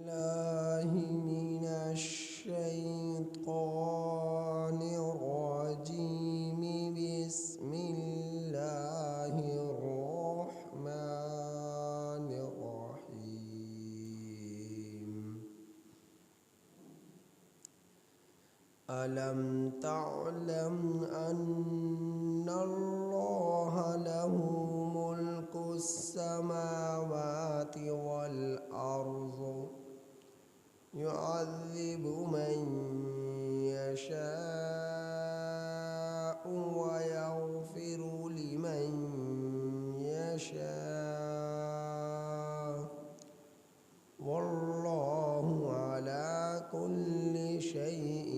الله من الشيطان الرجيم. بسم الله الرحمن الرحيم. ألم تعلم أن الله له ملك السماوات والأرض يعذب من يشاء ويغفر لمن يشاء والله على كل شيء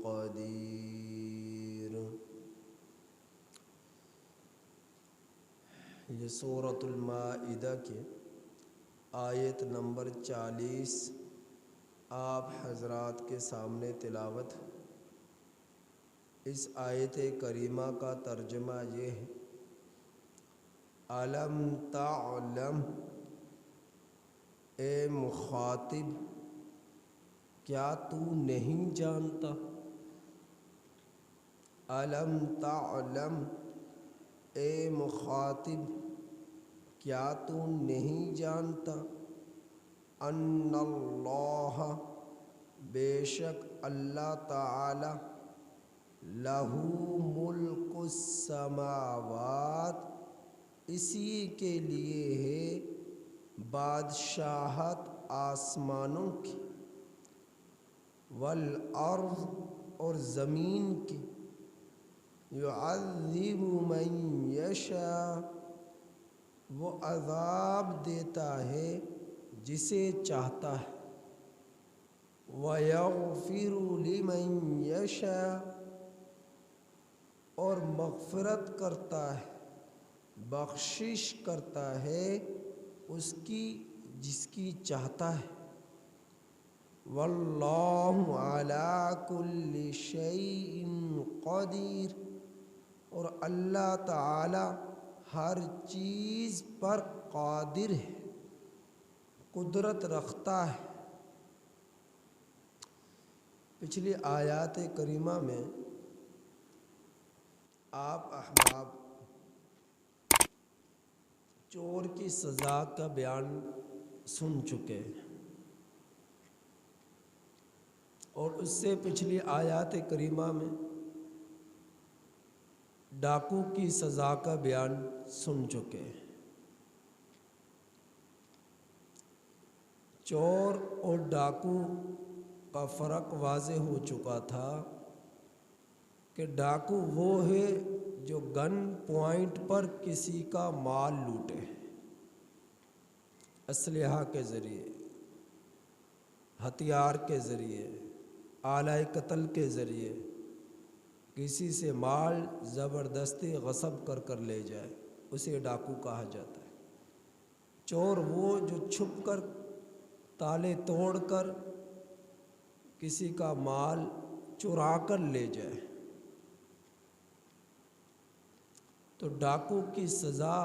قدیر. یہ سورۃ المائدہ کے آیت نمبر 40 آپ حضرات کے سامنے تلاوت. اس آیت کریمہ کا ترجمہ یہ ہے: علم تعلم، اے مخاطب کیا تو نہیں جانتا؟ علم تعلم، اے مخاطب کیا تو نہیں جانتا؟ ان اللہ، بے شک اللہ تعالی، لہو ملک السماوات، اسی کے لیے ہے بادشاہت آسمانوں کی، والارض اور زمین کی، یعذب من یشاء، وہ عذاب دیتا ہے جسے چاہتا ہے، وَيَغْفِرُ لِمَن يَشَاءُ، اور مغفرت کرتا ہے، بخشش کرتا ہے اس کی جس کی چاہتا ہے، وَاللَّهُ عَلَى كُلِّ شَيْءٍ قَدِيرٌ، اور اللہ تعالی ہر چیز پر قادر ہے، قدرت رکھتا ہے. پچھلی آیات کریمہ میں آپ احباب چور کی سزا کا بیان سن چکے ہیں، اور اس سے پچھلی آیات کریمہ میں ڈاکو کی سزا کا بیان سن چکے ہیں. چور اور ڈاکو کا فرق واضح ہو چکا تھا کہ ڈاکو وہ ہے جو گن پوائنٹ پر کسی کا مال لوٹے، اسلحہ کے ذریعے، ہتھیار کے ذریعے، آلہ قتل کے ذریعے کسی سے مال زبردستی غصب کر لے جائے، اسے ڈاکو کہا جاتا ہے. چور وہ جو چھپ کر تالے توڑ کر کسی کا مال چرا کر لے جائے. تو ڈاکو کی سزا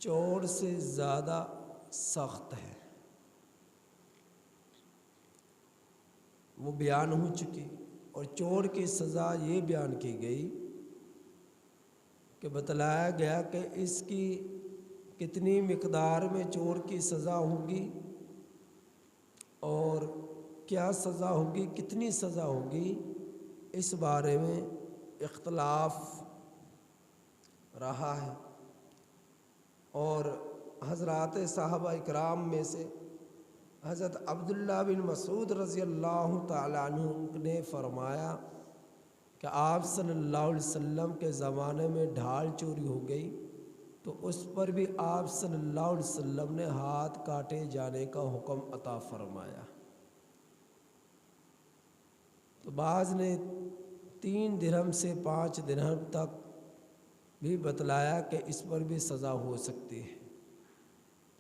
چور سے زیادہ سخت ہے، وہ بیان ہو چکی. اور چور کی سزا یہ بیان کی گئی کہ بتلایا گیا کہ اس کی کتنی مقدار میں چور کی سزا ہوگی اور کیا سزا ہوگی، کتنی سزا ہوگی، اس بارے میں اختلاف رہا ہے. اور حضرات صحابہ اکرام میں سے حضرت عبداللہ بن مسعود رضی اللہ تعالیٰ عنہ نے فرمایا کہ آپ صلی اللہ علیہ وسلم کے زمانے میں ڈھال چوری ہو گئی تو اس پر بھی آپ صلی اللہ علیہ وسلم نے ہاتھ کاٹے جانے کا حکم عطا فرمایا. تو بعض نے 3 درہم سے 5 درہم تک بھی بتلایا کہ اس پر بھی سزا ہو سکتی ہے.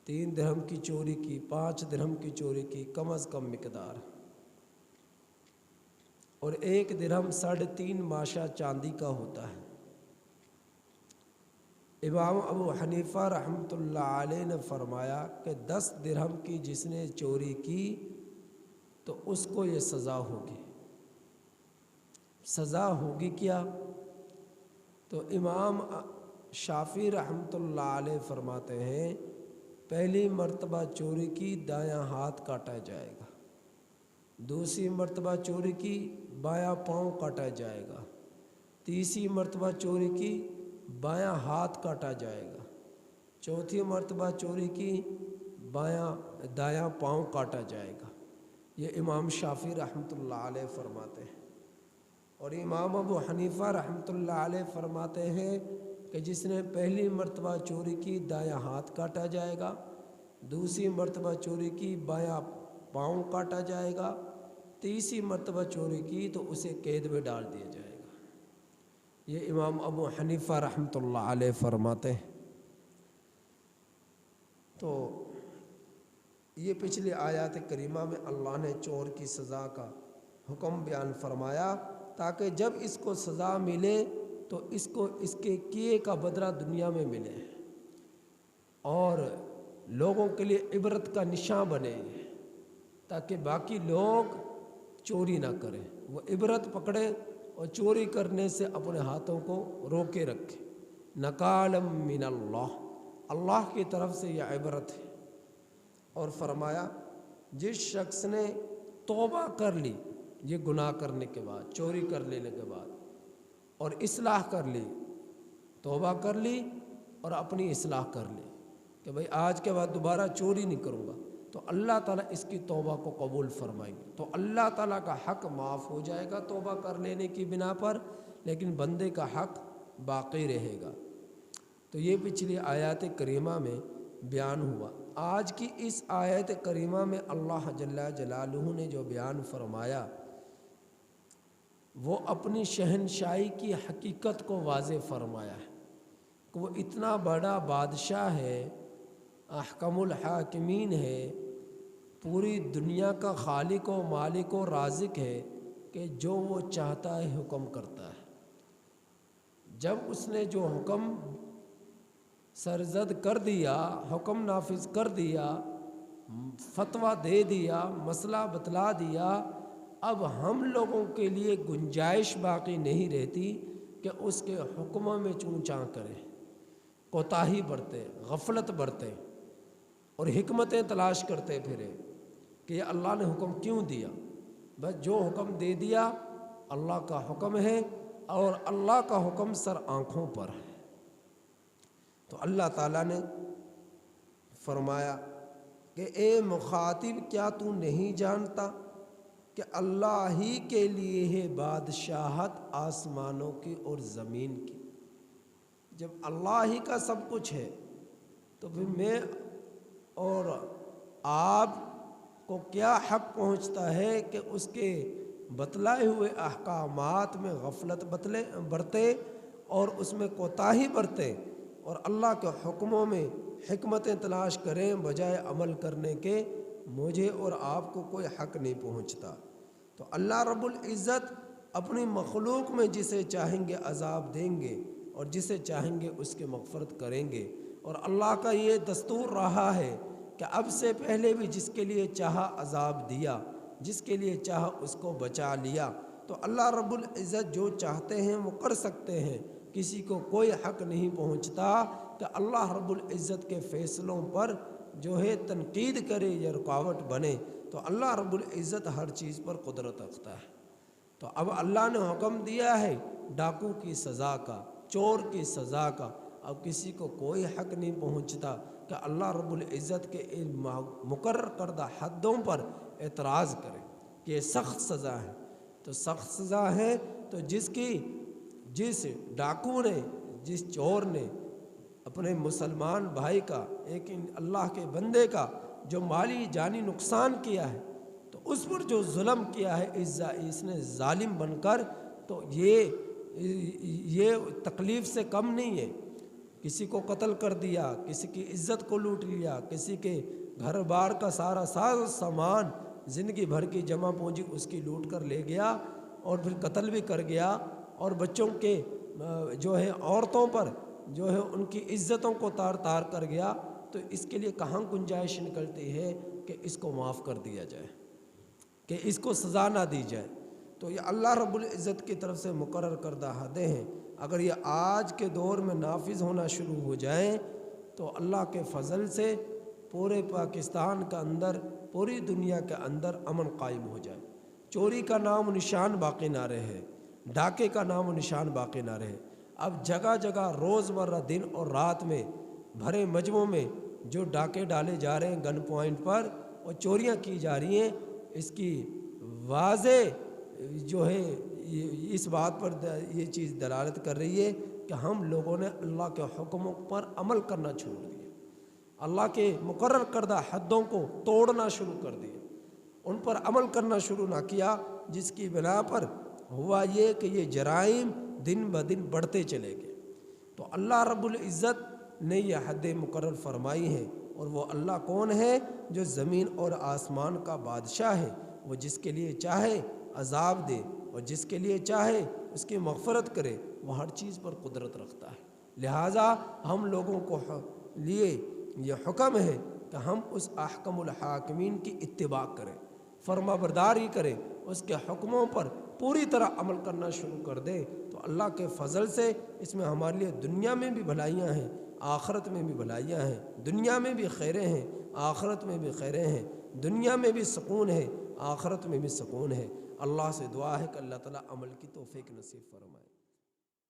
3 درہم کی چوری کی، 5 درہم کی چوری کی، کم از کم مقدار. اور 1 درہم 3.5 ماشا چاندی کا ہوتا ہے. امام ابو حنیفہ رحمۃ اللہ علیہ نے فرمایا کہ 10 درہم کی جس نے چوری کی تو اس کو یہ سزا ہوگی۔ سزا ہوگی کیا؟ تو امام شافعی رحمۃ اللہ علیہ فرماتے ہیں پہلی مرتبہ چوری کی دایاں ہاتھ کاٹا جائے گا، دوسری مرتبہ چوری کی بایاں پاؤں کاٹا جائے گا، تیسری مرتبہ چوری کی بایاں ہاتھ کاٹا جائے گا، چوتھی مرتبہ چوری کی دایاں پاؤں کاٹا جائے گا۔ یہ امام شافعی رحمۃ اللہ علیہ فرماتے ہیں۔ اور امام ابو حنیفہ رحمۃ اللہ علیہ فرماتے ہیں کہ جس نے پہلی مرتبہ چوری کی دایاں ہاتھ کاٹا جائے گا، دوسری مرتبہ چوری کی بایاں پاؤں کاٹا جائے گا، تیسری مرتبہ چوری کی تو اسے قید میں ڈال دیا جائے گا۔ یہ امام ابو حنیفہ رحمۃ اللہ علیہ فرماتے ہیں۔ تو یہ پچھلی آیات کریمہ میں اللہ نے چور کی سزا کا حکم بیان فرمایا تاکہ جب اس کو سزا ملے تو اس کو اس کے کیے کا بدلہ دنیا میں ملے اور لوگوں کے لیے عبرت کا نشاں بنے، تاکہ باقی لوگ چوری نہ کریں، وہ عبرت پکڑے اور چوری کرنے سے اپنے ہاتھوں کو روکے رکھے۔ نکالم من اللہ، اللہ کی طرف سے یہ عبرت ہے۔ اور فرمایا جس شخص نے توبہ کر لی یہ گناہ کرنے کے بعد، چوری کر لینے کے بعد، اور اصلاح کر لی، توبہ کر لی اور اپنی اصلاح کر لی کہ بھئی آج کے بعد دوبارہ چوری نہیں کروں گا، تو اللہ تعالیٰ اس کی توبہ کو قبول فرمائیں گے، تو اللہ تعالیٰ کا حق معاف ہو جائے گا توبہ کر لینے کی بنا پر، لیکن بندے کا حق باقی رہے گا۔ تو یہ پچھلی آیات کریمہ میں بیان ہوا۔ آج کی اس آیت کریمہ میں اللہ جل جلالہ نے جو بیان فرمایا وہ اپنی شہنشاہی کی حقیقت کو واضح فرمایا ہے کہ وہ اتنا بڑا بادشاہ ہے، احکم الحاکمین ہے، پوری دنیا کا خالق و مالک و رازق ہے کہ جو وہ چاہتا ہے حکم کرتا ہے۔ جب اس نے جو حکم سرزد کر دیا، حکم نافذ کر دیا، فتویٰ دے دیا، مسئلہ بتلا دیا، اب ہم لوگوں کے لیے گنجائش باقی نہیں رہتی کہ اس کے حکموں میں چوں چاں کریں، کوتاہی برتے، غفلت برتے اور حکمتیں تلاش کرتے پھرے کہ یہ اللہ نے حکم کیوں دیا۔ بس جو حکم دے دیا اللہ کا حکم ہے اور اللہ کا حکم سر آنکھوں پر ہے۔ تو اللہ تعالیٰ نے فرمایا کہ اے مخاطب کیا تو نہیں جانتا کہ اللہ ہی کے لیے ہے بادشاہت آسمانوں کی اور زمین کی۔ جب اللہ ہی کا سب کچھ ہے تو پھر میں اور آپ کو کیا حق پہنچتا ہے کہ اس کے بتلائے ہوئے احکامات میں غفلت برتے اور اس میں کوتاہی برتے اور اللہ کے حکموں میں حکمتیں تلاش کریں بجائے عمل کرنے کے۔ مجھے اور آپ کو کوئی حق نہیں پہنچتا۔ تو اللہ رب العزت اپنی مخلوق میں جسے چاہیں گے عذاب دیں گے اور جسے چاہیں گے اس کی مغفرت کریں گے، اور اللہ کا یہ دستور رہا ہے کہ اب سے پہلے بھی جس کے لیے چاہا عذاب دیا، جس کے لیے چاہا اس کو بچا لیا۔ تو اللہ رب العزت جو چاہتے ہیں وہ کر سکتے ہیں، کسی کو کوئی حق نہیں پہنچتا کہ اللہ رب العزت کے فیصلوں پر جو ہے تنقید کرے یا رکاوٹ بنے۔ تو اللہ رب العزت ہر چیز پر قدرت رکھتا ہے۔ تو اب اللہ نے حکم دیا ہے ڈاکو کی سزا کا، چور کی سزا کا، اب کسی کو کوئی حق نہیں پہنچتا کہ اللہ رب العزت کے مقرر کردہ حدوں پر اعتراض کرے کہ یہ سخت سزا ہے۔ تو سخت سزا ہے تو جس ڈاکو نے، جس چور نے اپنے مسلمان بھائی کا، ایک اللہ کے بندے کا جو مالی جانی نقصان کیا ہے، تو اس پر جو ظلم کیا ہے اس نے ظالم بن کر، تو یہ تکلیف سے کم نہیں ہے۔ کسی کو قتل کر دیا، کسی کی عزت کو لوٹ لیا، کسی کے گھر بار کا سارا سامان زندگی بھر کی جمع پونجی اس کی لوٹ کر لے گیا اور پھر قتل بھی کر گیا، اور بچوں کے جو ہے عورتوں پر جو ہے ان کی عزتوں کو تار تار کر گیا، تو اس کے لیے کہاں گنجائش نکلتی ہے کہ اس کو معاف کر دیا جائے، کہ اس کو سزا نہ دی جائے؟ تو یہ اللہ رب العزت کی طرف سے مقرر کردہ حدیں ہیں، اگر یہ آج کے دور میں نافذ ہونا شروع ہو جائیں تو اللہ کے فضل سے پورے پاکستان کا اندر، پوری دنیا کے اندر امن قائم ہو جائے، چوری کا نام و نشان باقی نہ رہے، ڈاکے کا نام و نشان باقی نہ رہے۔ اب جگہ جگہ روزمرہ دن اور رات میں بھرے مجموعوں میں جو ڈاکے ڈالے جا رہے ہیں گن پوائنٹ پر اور چوریاں کی جا رہی ہیں، اس کی واضح جو ہے اس بات پر یہ چیز دلالت کر رہی ہے کہ ہم لوگوں نے اللہ کے حکموں پر عمل کرنا چھوڑ دیا، اللہ کے مقرر کردہ حدوں کو توڑنا شروع کر دیا، ان پر عمل کرنا شروع نہ کیا، جس کی بنا پر ہوا یہ کہ یہ جرائم دن بدن بڑھتے چلے گئے۔ تو اللہ رب العزت نے یہ حد مقرر فرمائی ہے، اور وہ اللہ کون ہے؟ جو زمین اور آسمان کا بادشاہ ہے، وہ جس کے لیے چاہے عذاب دے اور جس کے لیے چاہے اس کی مغفرت کرے، وہ ہر چیز پر قدرت رکھتا ہے۔ لہٰذا ہم لوگوں کو لیے یہ حکم ہے کہ ہم اس احکم الحاکمین کی اتباع کریں، فرما برداری کریں، اس کے حکموں پر پوری طرح عمل کرنا شروع کر دیں، تو اللہ کے فضل سے اس میں ہمارے لیے دنیا میں بھی بھلائیاں ہیں، آخرت میں بھی بھلائیاں ہیں، دنیا میں بھی خیریں ہیں، آخرت میں بھی خیریں ہیں، دنیا میں بھی سکون ہے، آخرت میں بھی سکون ہے۔ اللہ سے دعا ہے کہ اللہ تعالیٰ عمل کی توفیق نصیب فرمائے۔